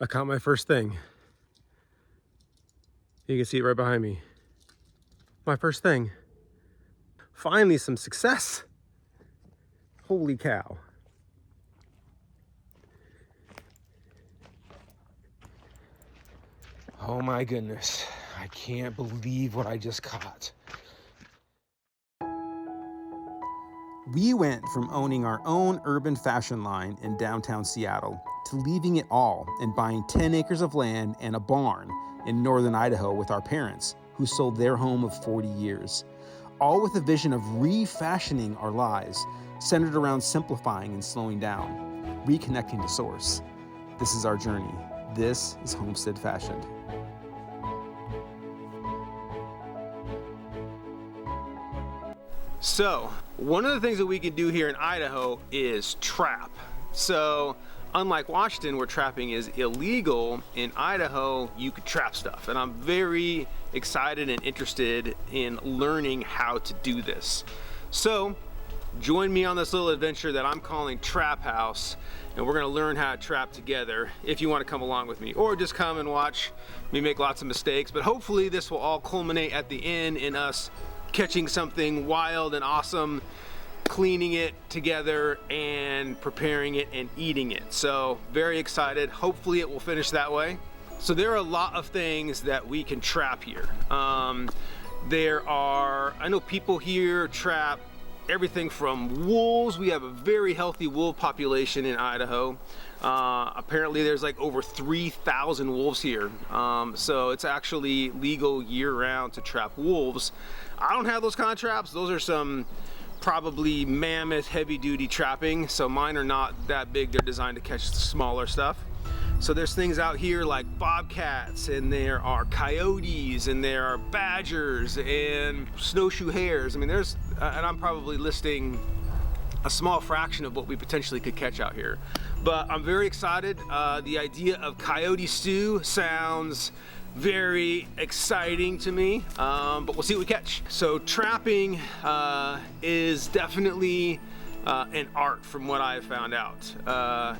I caught my first thing. You can see it right behind me. My first thing. Finally some success. Holy cow. Oh my goodness. I can't believe what I just caught. We went from owning our own urban fashion line in downtown Seattle to leaving it all and buying 10 acres of land and a barn in northern Idaho with our parents, who sold their home of 40 years. All with a vision of refashioning our lives, centered around simplifying and slowing down, reconnecting to source. This is our journey. This is Homestead Fashioned. So, one of the things that we can do here in Idaho is trap. So, unlike Washington, where trapping is illegal, in Idaho, you could trap stuff. And I'm very excited and interested in learning how to do this. So, join me on this little adventure that I'm calling Trap House, and we're gonna learn how to trap together if you wanna come along with me, or just come and watch me make lots of mistakes. But hopefully this will all culminate at the end in us catching something wild and awesome, cleaning it together and preparing it and eating it. So very excited. Hopefully it will finish that way. So there are a lot of things that we can trap here. I know people here trap everything from wolves. We have a very healthy wolf population in Idaho. Apparently there's like over 3,000 wolves here. So it's actually legal year-round to trap wolves. I don't have those kind of traps. Those are some probably mammoth heavy-duty trapping. So mine are not that big. They're designed to catch smaller stuff. So there's things out here like bobcats, and there are coyotes, and there are badgers and snowshoe hares. I mean, and I'm probably listing a small fraction of what we potentially could catch out here. But I'm very excited. The idea of coyote stew sounds very exciting to me, but we'll see what we catch. So trapping is definitely an art from what I've found out.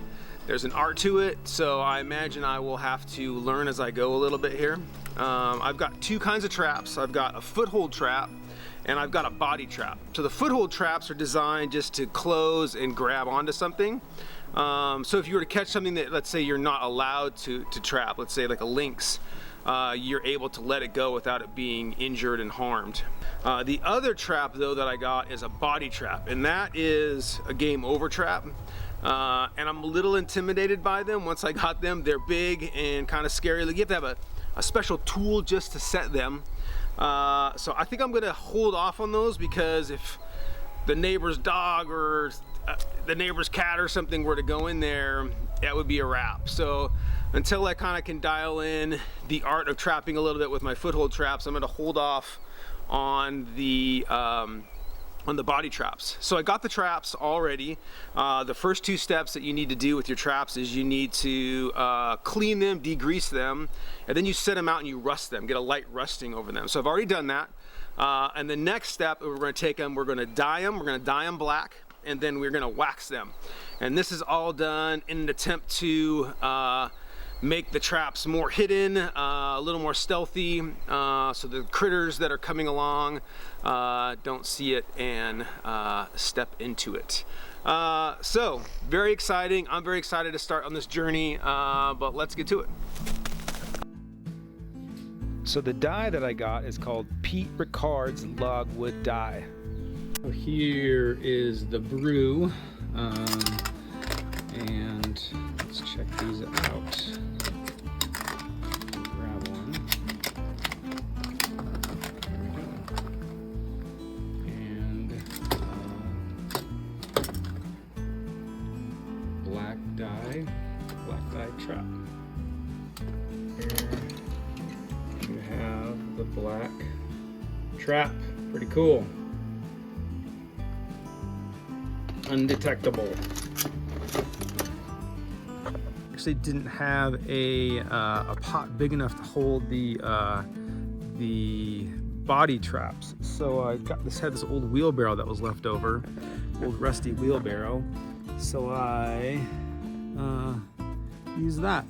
There's an art to it, so I imagine I will have to learn as I go a little bit here. I've got two kinds of traps. I've got a foothold trap and I've got a body trap. So the foothold traps are designed just to close and grab onto something. So if you were to catch something that, let's say, you're not allowed to trap, let's say like a lynx, you're able to let it go without it being injured and harmed. The other trap though that I got is a body trap, and that is a game over trap. And I'm a little intimidated by them. Once I got them, they're big and kind of scary. Like, you have to have a special tool just to set them. So I think I'm gonna hold off on those, because if the neighbor's dog or the neighbor's cat or something were to go in there, that would be a wrap. So until I kind of can dial in the art of trapping a little bit with my foothold traps, I'm gonna hold off on the body traps. So I got the traps already. The first two steps that you need to do with your traps is you need to clean them, degrease them, and then you set them out and you rust them, get a light rusting over them. So I've already done that. And the next step, we're gonna take them, we're gonna dye them black, and then we're gonna wax them. And this is all done in an attempt to make the traps more hidden, a little more stealthy, so the critters that are coming along don't see it and step into it. So very exciting. I'm very excited to start on this journey, but let's get to it. So the dye that I got is called Pete Ricard's logwood dye. So here is the brew, and let's check these out. Grab one. There we go. And black dye trap. Here you have the black trap. Pretty cool. Undetectable. Actually didn't have a pot big enough to hold the body traps, so I got had this old wheelbarrow that was left over, old rusty wheelbarrow, so I used that.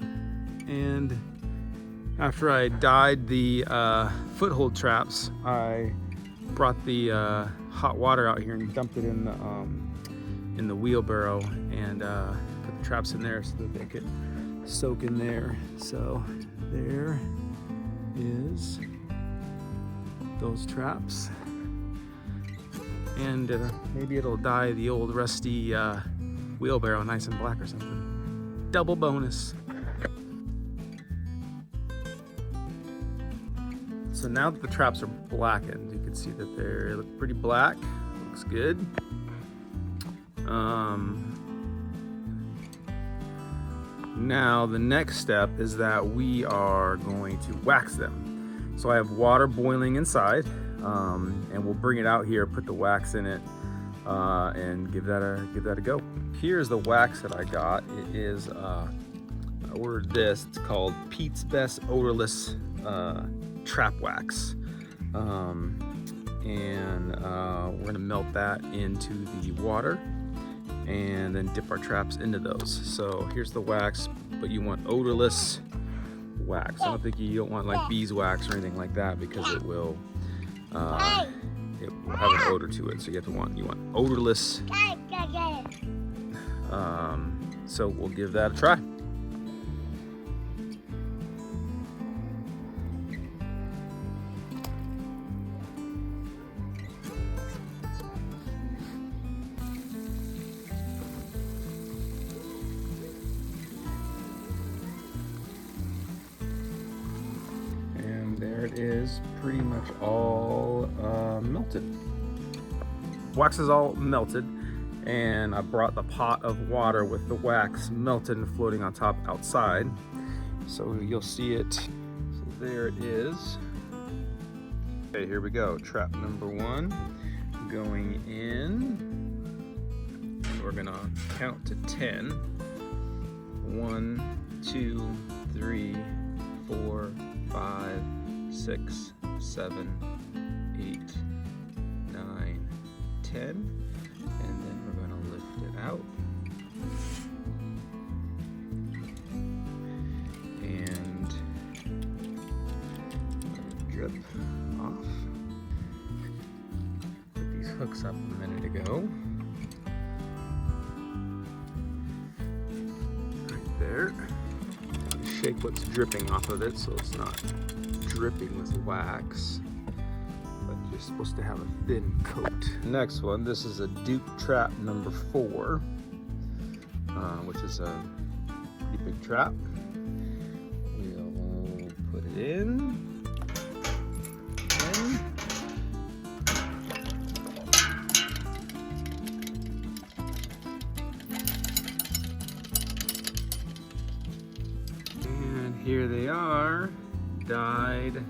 And after I dyed the foothold traps, I brought the hot water out here and dumped it in the wheelbarrow and put the traps in there so that they could soak in there. So there is those traps, and maybe it'll dye the old rusty wheelbarrow nice and black or something. Double bonus. So now that the traps are blackened, you can see that they look pretty black. Looks good. Now the next step is that we are going to wax them. So I have water boiling inside, and we'll bring it out here, put the wax in it, and give that a go. Here's the wax that I got. It is I ordered this. It's called Pete's Best Odorless Trap Wax, and we're gonna melt that into the water and then dip our traps into those. So here's the wax, but you want odorless wax. I don't think you don't want like beeswax or anything like that, because it will have an odor to it. So you want odorless. So we'll give that a try. There it is, pretty much all melted. Wax is all melted, and I brought the pot of water with the wax melted and floating on top outside. So you'll see it. So there it is. Okay, here we go. Trap number 1 going in. And we're gonna count to 10. 1, 2, 3, 4, 5, 6, 7, 8, 9, 10, and then we're going to lift it out and drip off. Put these hooks up a minute ago. Right there. Shake what's dripping off of it so it's not dripping with wax, but you're supposed to have a thin coat. Next one, this is a Duke trap number 4, which is a pretty big trap. We'll put it in. And here they are, dyed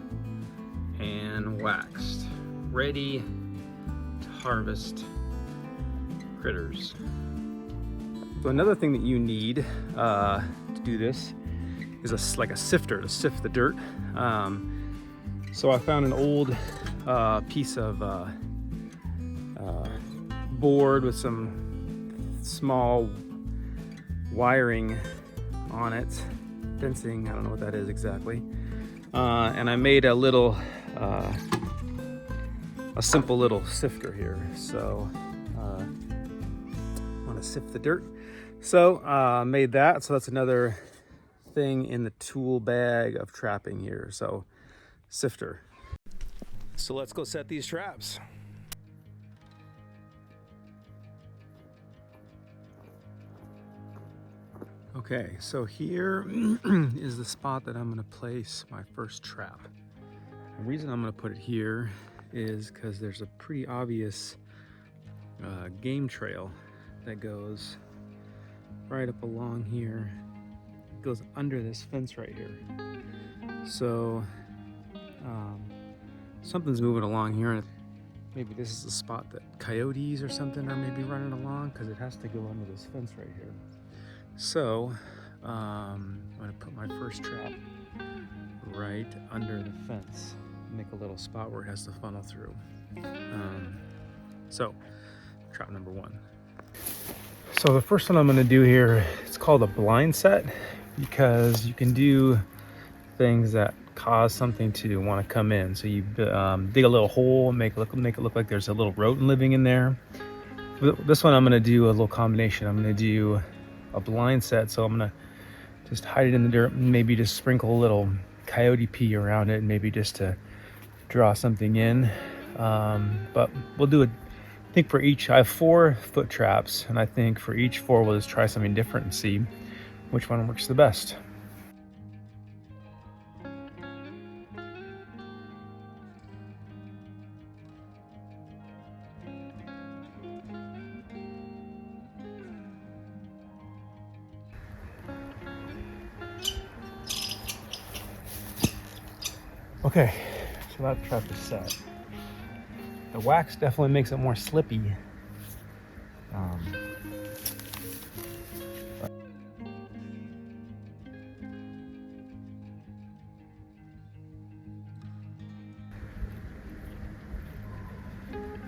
and waxed, ready to harvest critters. So another thing that you need to do this is like a sifter to sift the dirt. So I found an old piece of board with some small wiring on it, fencing, I don't know what that is exactly. And I made a simple little sifter here. So I want to sift the dirt. So made that. So that's another thing in the tool bag of trapping here. So sifter. So let's go set these traps. Okay, so here is the spot that I'm gonna place my first trap. The reason I'm gonna put it here is because there's a pretty obvious game trail that goes right up along here. It goes under this fence right here. So something's moving along here, and maybe this is the spot that coyotes or something are maybe running along, because it has to go under this fence right here. So I'm gonna put my first trap right under the fence, make a little spot where it has to funnel through. So trap number 1. So the first one I'm gonna do here, it's called a blind set. because you can do things that cause something to want to come in. So you dig a little hole and make it look like there's a little rodent living in there. This one I'm going to do a little combination. I'm going to do a blind set, so I'm going to just hide it in the dirt and maybe just sprinkle a little coyote pee around it, maybe just to draw something in. But we'll do it. I think for each, I have 4 foot traps, and I think for each 4 we'll just try something different and see which one works the best. Okay, so that trap is set. The wax definitely makes it more slippy.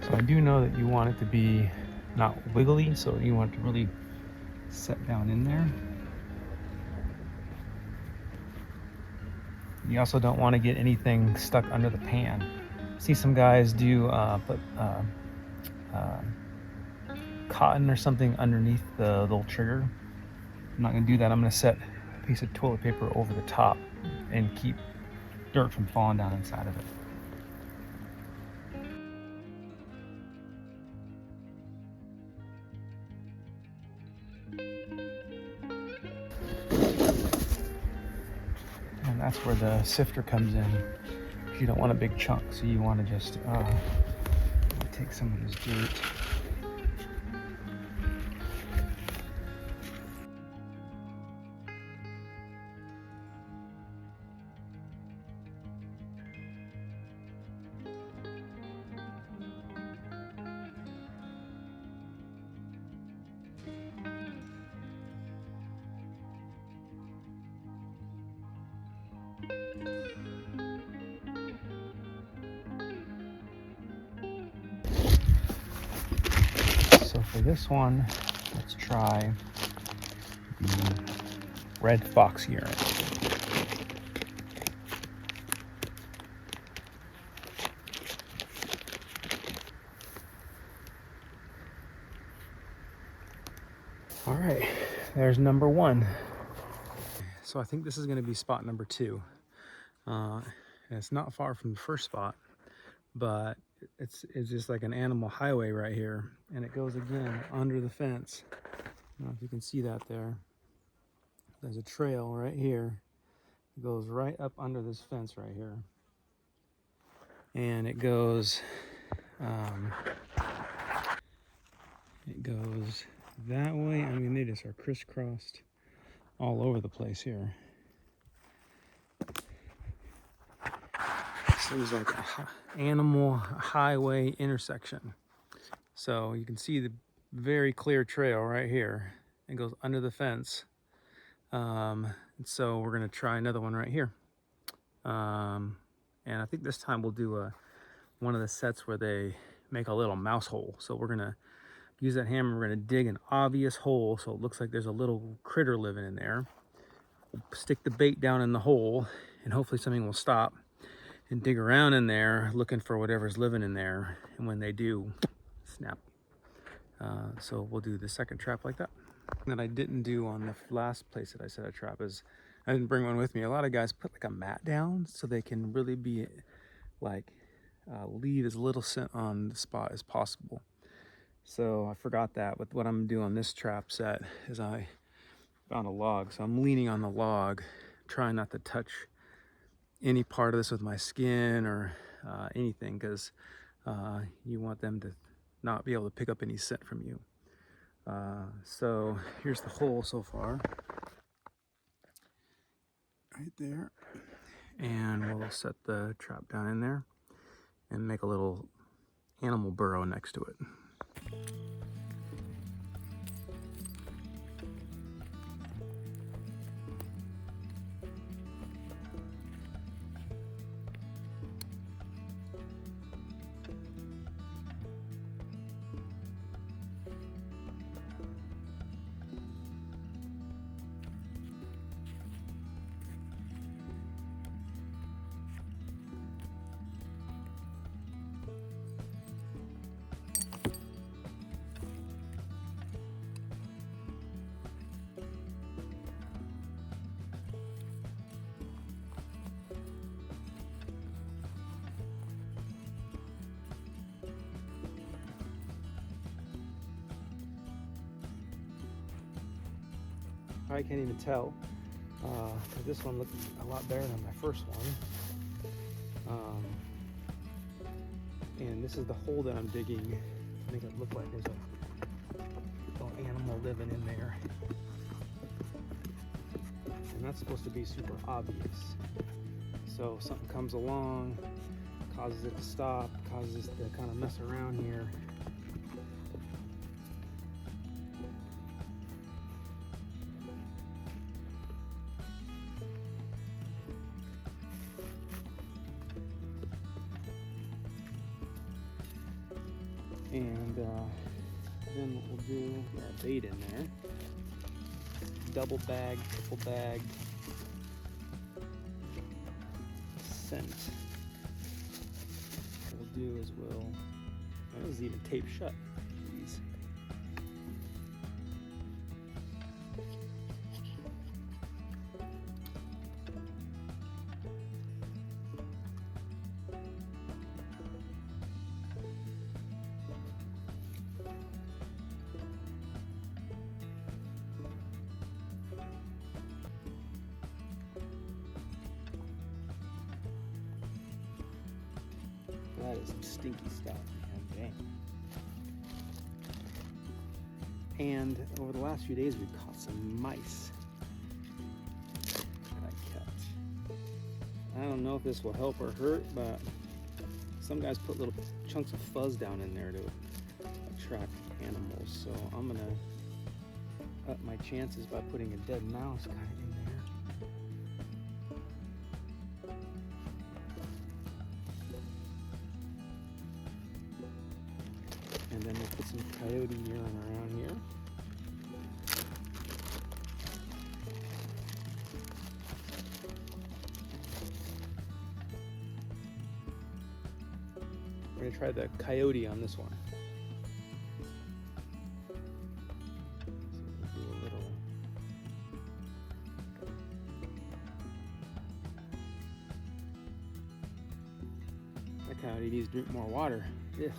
So I do know that you want it to be not wiggly, so you want it to really set down in there. You also don't want to get anything stuck under the pan. See some guys do put cotton or something underneath the little trigger. I'm not going to do that. I'm going to set a piece of toilet paper over the top and keep dirt from falling down inside of it. And that's where the sifter comes in. You don't want a big chunk, so you want to just take some of this dirt. So for this one, let's try the red fox urine. All right, there's number 1. So I think this is going to be spot number 2. And it's not far from the first spot, but it's just like an animal highway right here, and it goes again under the fence. I don't know if you can see that there. There's a trail right here. It goes right up under this fence right here, and it goes that way. I mean, they just are crisscrossed all over the place here. Seems like an animal highway intersection. So you can see the very clear trail right here. It goes under the fence. So we're gonna try another one right here. And I think this time we'll do one of the sets where they make a little mouse hole. So we're gonna use that hammer. We're gonna dig an obvious hole so it looks like there's a little critter living in there. We'll stick the bait down in the hole, and hopefully something will stop and dig around in there looking for whatever's living in there. And when they do, snap. So we'll do the second trap like that. That I didn't do on the last place that I set a trap is I didn't bring one with me. A lot of guys put like a mat down so they can really be like leave as little scent on the spot as possible. So I forgot that. But what I'm gonna do on this trap set is I found a log, so I'm leaning on the log, trying not to touch any part of this with my skin or anything, because you want them to not be able to pick up any scent from you. So here's the hole so far, right there, and we'll set the trap down in there and make a little animal burrow next to it. probably can't even tell. This one looked a lot better than my first one. And this is the hole that I'm digging to make it look like there's a little animal living in there. And that's supposed to be super obvious. So if something comes along, causes it to stop, causes it to kind of mess around here. And then what we'll do, get our bait in there. Double bag, triple bag, scent. What we'll do is this is even taped shut. Jeez. That is some stinky stuff. Okay. And over the last few days, we've caught some mice that I kept. I don't know if this will help or hurt, but some guys put little chunks of fuzz down in there to attract animals. So I'm gonna up my chances by putting a dead mouse kind of in there. And then we'll put some coyote urine around here. We're gonna try the coyote on this one. So we'll do a little. That coyote needs to drink more water. Ugh.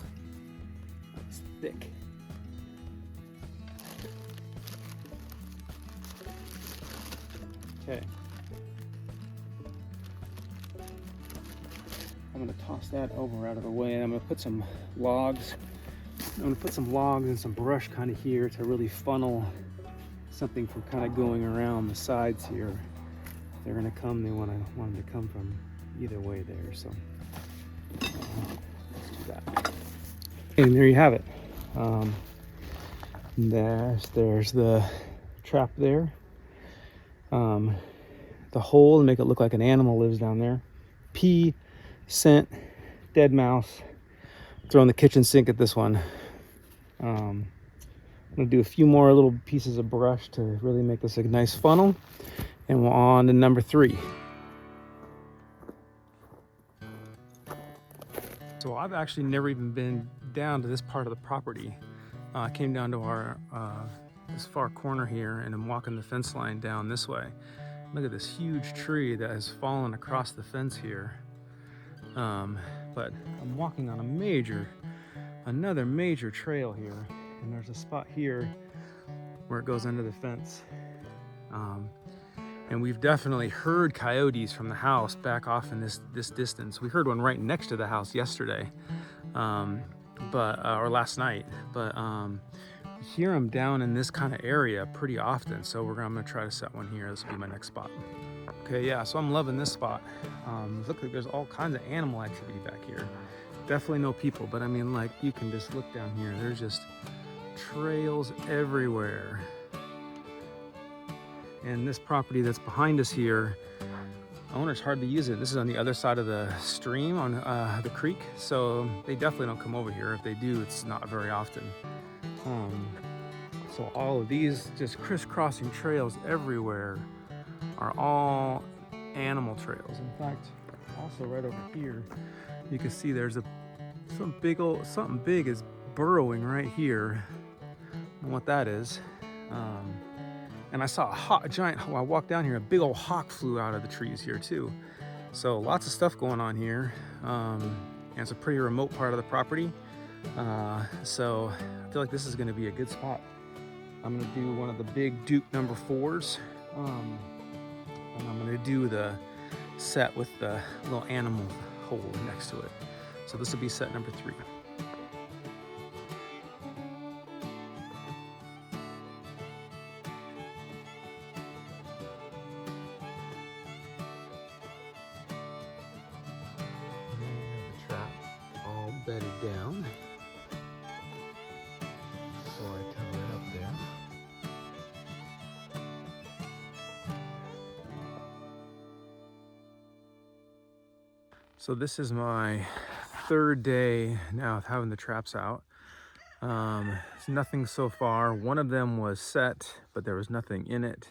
It's thick. Okay. I'm going to toss that over out of the way, and I'm going to put some logs. I'm going to put some logs and some brush kind of here to really funnel something from kind of going around the sides here. If they're going to come, they want them to come from either way there. So let's do that. And there you have it. There's the trap there. The hole to make it look like an animal lives down there. Pee, scent, dead mouse. Throwing the kitchen sink at this one. I'm gonna do a few more little pieces of brush to really make this a nice funnel. And we're on to number 3. So I've actually never even been down to this part of the property. I came down to our this far corner here, and I'm walking the fence line down this way. Look at this huge tree that has fallen across the fence here. But I'm walking on another major trail here, and there's a spot here where it goes under the fence. And we've definitely heard coyotes from the house back off in this distance. We heard one right next to the house yesterday, or last night. But we hear them down in this kind of area pretty often. So I'm gonna try to set one here. This will be my next spot. Okay, yeah. So I'm loving this spot. Look like there's all kinds of animal activity back here. Definitely no people, but I mean, like, you can just look down here. There's just trails everywhere. And this property that's behind us here, owners hardly use it. This is on the other side of the stream, on the creek, so they definitely don't come over here. If they do, it's not very often. So all of these just crisscrossing trails everywhere are all animal trails. In fact, also right over here, you can see there's something big is burrowing right here. I don't know what that is. And I saw when I walked down here, a big old hawk flew out of the trees here too. So lots of stuff going on here. And it's a pretty remote part of the property. So I feel like this is gonna be a good spot. I'm gonna do one of the big Duke number 4s. And I'm gonna do the set with the little animal hole next to it. So this will be set number 3. The trap all bedded down. So I cover it up there. So this is my 3rd day now of having the traps out. It's nothing so far. One of them was set, but there was nothing in it.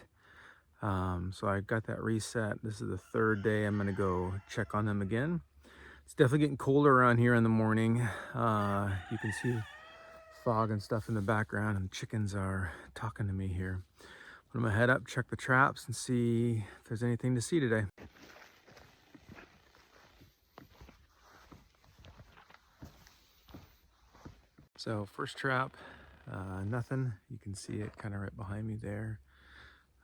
So I got that reset. This is the 3rd day. I'm gonna go check on them again. It's definitely getting colder around here in the morning. You can see fog and stuff in the background, and the chickens are talking to me here. But I'm gonna head up, check the traps, and see if there's anything to see today. So first trap, nothing. You can see it kind of right behind me there.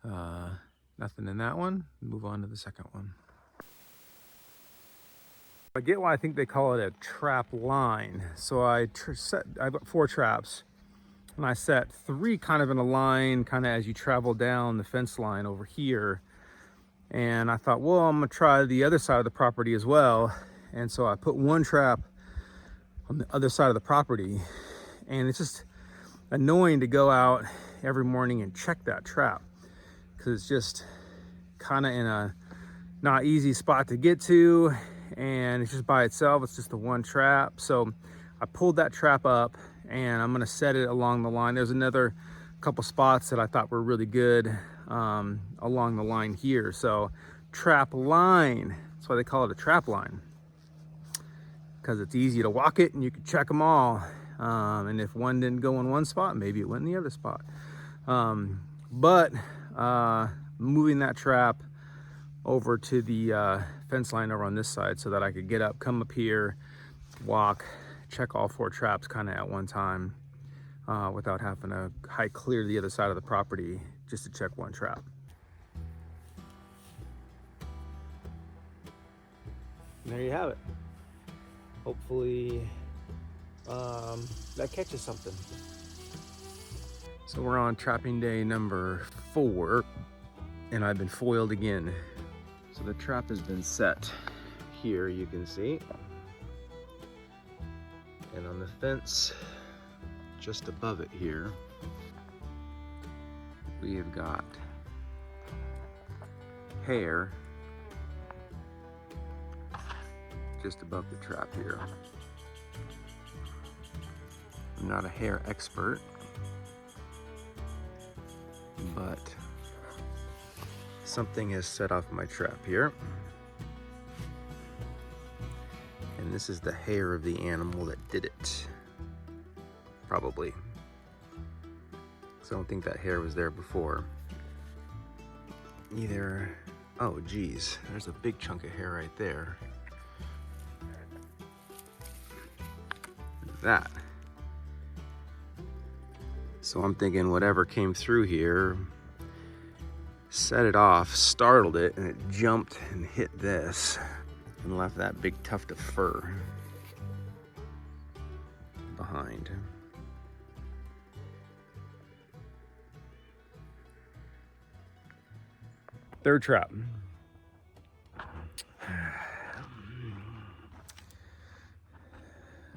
Nothing in that one. Move on to the second one. I get why I think they call it a trap line. So I got 4 traps, and I set 3 kind of in a line, kind of as you travel down the fence line over here. And I thought, well, I'm gonna try the other side of the property as well. And so I put 1 trap on the other side of the property, and it's just annoying to go out every morning and check that trap because it's just kind of in a not easy spot to get to, and it's just by itself. It's just the 1 trap. So I pulled that trap up, and I'm gonna set it along the line. There's another couple spots that I thought were really good along the line here. So trap line, that's why they call it a trap line, because it's easy to walk it and you can check them all. And if one didn't go in one spot, maybe it went in the other spot. But moving that trap over to the fence line over on this side so that I could get up, come up here, walk, check all 4 traps kind of at one time without having to hike clear the other side of the property just to check 1 trap. And there you have it. Hopefully that catches something. So we're on trapping day number 4, and I've been foiled again. So the trap has been set here, you can see. And on the fence, just above it here, we have got hair just above the trap here. I'm not a hair expert, but something has set off my trap here. And this is the hair of the animal that did it. Probably. So I don't think that hair was there before. Either, oh geez, there's a big chunk of hair right there. That. So I'm thinking whatever came through here set it off, startled it, and it jumped and hit this and left that big tuft of fur behind. Third trap.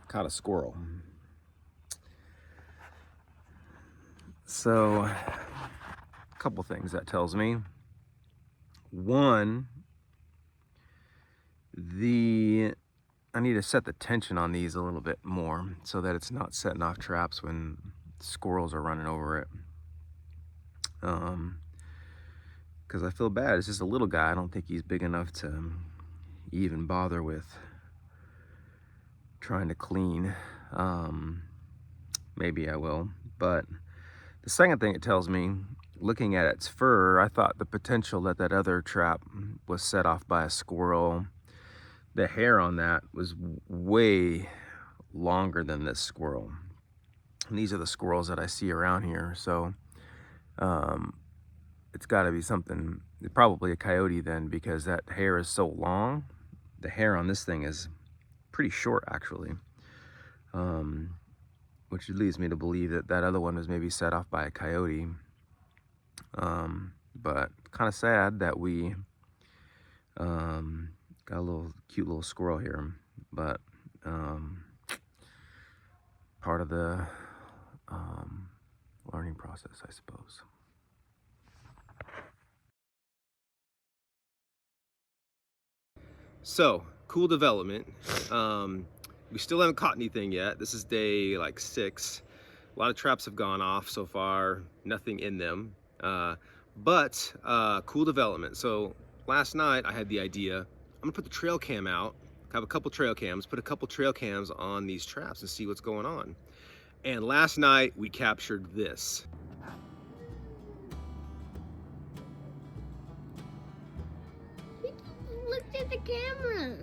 Caught a squirrel. So, a couple things that tells me. One, I need to set the tension on these a little bit more so that it's not setting off traps when squirrels are running over it. Because I feel bad. It's just a little guy. I don't think he's big enough to even bother with trying to clean. Maybe I will. But the second thing it tells me, looking at its fur, I thought the potential that that other trap was set off by a squirrel. The hair on that was way longer than this squirrel. And these are the squirrels that I see around here. So It's got to be something, probably a coyote then, because that hair is so long. The hair on this thing is pretty short, actually, which leads me to believe that that other one was maybe set off by a coyote. But kind of sad that we got a little cute little squirrel here, but part of the learning process, I suppose. So, cool development. We still haven't caught anything yet. This is day like 6. A lot of traps have gone off so far, nothing in them. But cool development. So last night I had the idea, I'm gonna put the trail cam out, have a couple trail cams, put a couple trail cams on these traps and see what's going on. And last night we captured this. Look at the camera.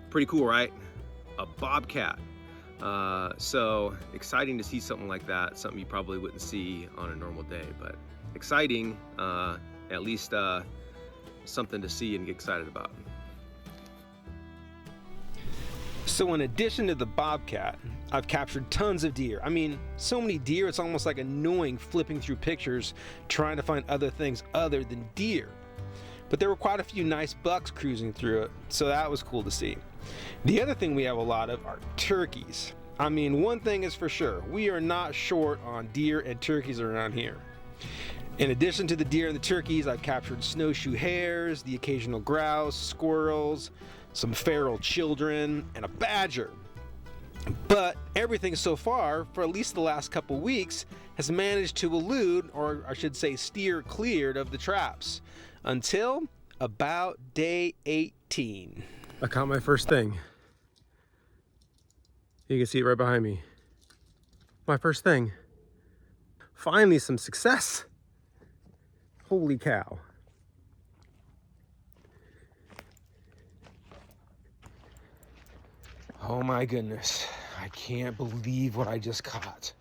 Pretty cool, right? A bobcat. So exciting to see something like that, something you probably wouldn't see on a normal day, but exciting, at least something to see and get excited about. So in addition to the bobcat, I've captured tons of deer. I mean, so many deer, it's almost like annoying flipping through pictures trying to find other things other than deer. But there were quite a few nice bucks cruising through it, so that was cool to see. The other thing we have a lot of are turkeys. I mean, one thing is for sure, we are not short on deer and turkeys around here. In addition to the deer and the turkeys, I've captured snowshoe hares, the occasional grouse, squirrels, some feral children, and a badger. But everything so far, for at least the last couple weeks, has managed to elude, or I should say steer cleared of the traps, until about day 18. I caught my first thing. You can see it right behind me. My first thing. Finally some success. Holy cow. Oh my goodness, I can't believe what I just caught.